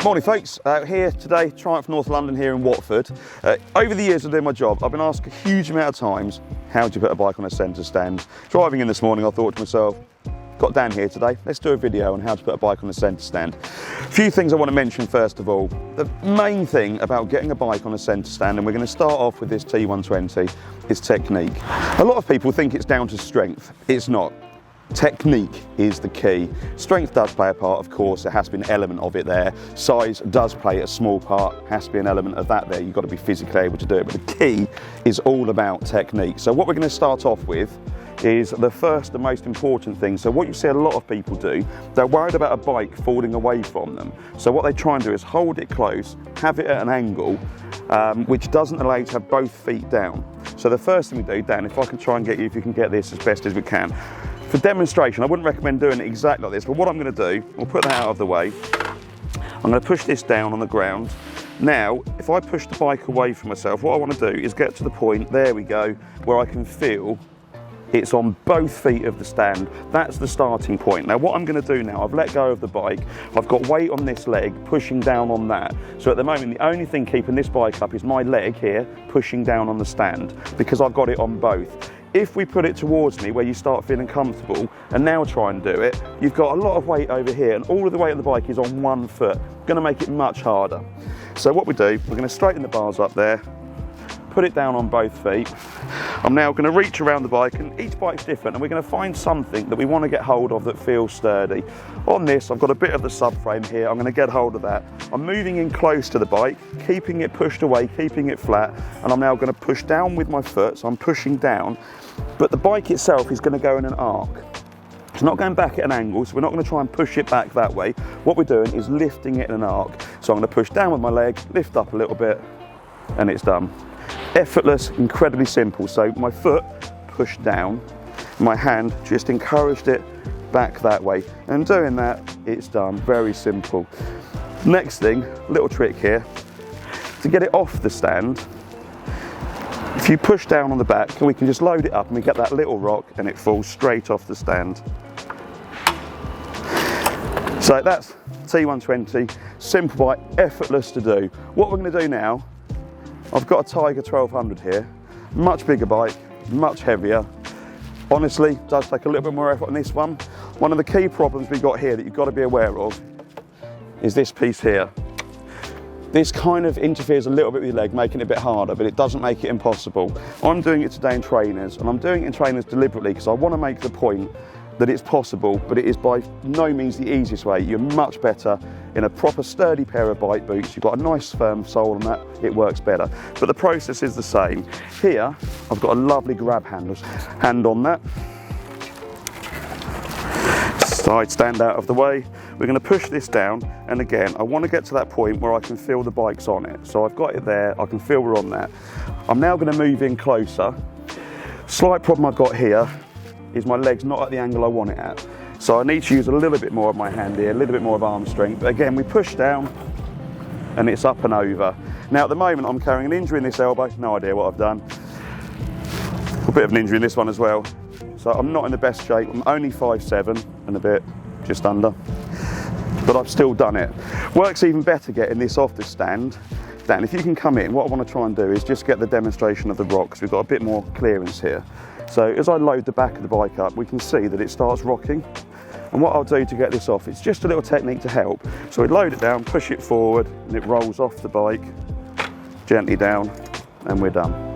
Morning folks, here today, Triumph North London here in Watford. Over the years of doing my job, I've been asked a huge amount of times, how do you put a bike on a centre stand? Driving in this morning, I thought to myself, got Dan here today, let's do a video on how to put a bike on a centre stand. A few things I want to mention first of all. The main thing about getting a bike on a centre stand, and we're going to start off with this T120, is technique. A lot of people think it's down to strength. It's not. Technique is the key. Strength does play a part, of course, there has to be an element of it there. Size does play a small part, has to be an element of that there. You've got to be physically able to do it, but the key is all about technique. So what we're going to start off with is the first and most important thing. So what you see a lot of people do, they're worried about a bike falling away from them. So what they try and do is hold it close, have it at an angle, which doesn't allow you to have both feet down. So the first thing we do, Dan, if I can try and get you, if you can get this as best as we can. For demonstration, I wouldn't recommend doing it exactly like this, but what I'm going to do, we'll put that out of the way. I'm going to push this down on the ground. Now, if I push the bike away from myself, what I want to do is get to the point, there we go, where I can feel it's on both feet of the stand. That's the starting point. Now what I'm going to do now, I've let go of the bike, I've got weight on this leg pushing down on that. So at the moment the only thing keeping this bike up is my leg here pushing down on the stand because I've got it on both. If we put it towards me where you start feeling comfortable and now try and do it, you've got a lot of weight over here and all of the weight of the bike is on one foot. Going to make it much harder. So what we do, we're going to straighten the bars up there, put it down on both feet. I'm now going to reach around the bike, and each bike's different, and we're going to find something that we want to get hold of that feels sturdy. On this, I've got a bit of the subframe here. I'm going to get hold of that. I'm moving in close to the bike, keeping it pushed away, keeping it flat, and I'm now going to push down with my foot, so I'm pushing down, but the bike itself is going to go in an arc. It's not going back at an angle, so we're not going to try and push it back that way. What we're doing is lifting it in an arc. So I'm going to push down with my leg, lift up a little bit, and it's done. Effortless, incredibly simple. So my foot pushed down, my hand just encouraged it back that way. And doing that, it's done. Very simple. Next thing, little trick here, to get it off the stand, if you push down on the back, we can just load it up and we get that little rock and it falls straight off the stand. So that's T120, simple bike, effortless to do. What we're going to do now, I've got a Tiger 1200 here, much bigger bike, much heavier. Honestly, does take a little bit more effort on this one. One of the key problems we've got here that you've got to be aware of is this piece here. This kind of interferes a little bit with your leg, making it a bit harder, but it doesn't make it impossible. I'm doing it today in trainers, and I'm doing it in trainers deliberately because I want to make the point that it's possible, but it is by no means the easiest way. You're much better in a proper sturdy pair of bike boots. You've got a nice firm sole on that, it works better. But the process is the same. Here, I've got a lovely grab hand on that. Side stand out of the way. We're going to push this down, and again, I want to get to that point where I can feel the bike's on it. So I've got it there, I can feel we're on that. I'm now going to move in closer. Slight problem I've got here is my leg's not at the angle I want it at. So I need to use a little bit more of my hand here, a little bit more of arm strength. But again, we push down and it's up and over. Now at the moment I'm carrying an injury in this elbow, no idea what I've done. A bit of an injury in this one as well. So I'm not in the best shape, I'm only 5'7" and a bit, just under. But I've still done it. Works even better getting this off the stand. Dan, if you can come in, what I want to try and do is just get the demonstration of the rocks. We've got a bit more clearance here. So as I load the back of the bike up, we can see that it starts rocking. And what I'll do to get this off, it's just a little technique to help. So we load it down, push it forward, and it rolls off the bike, gently down, and we're done.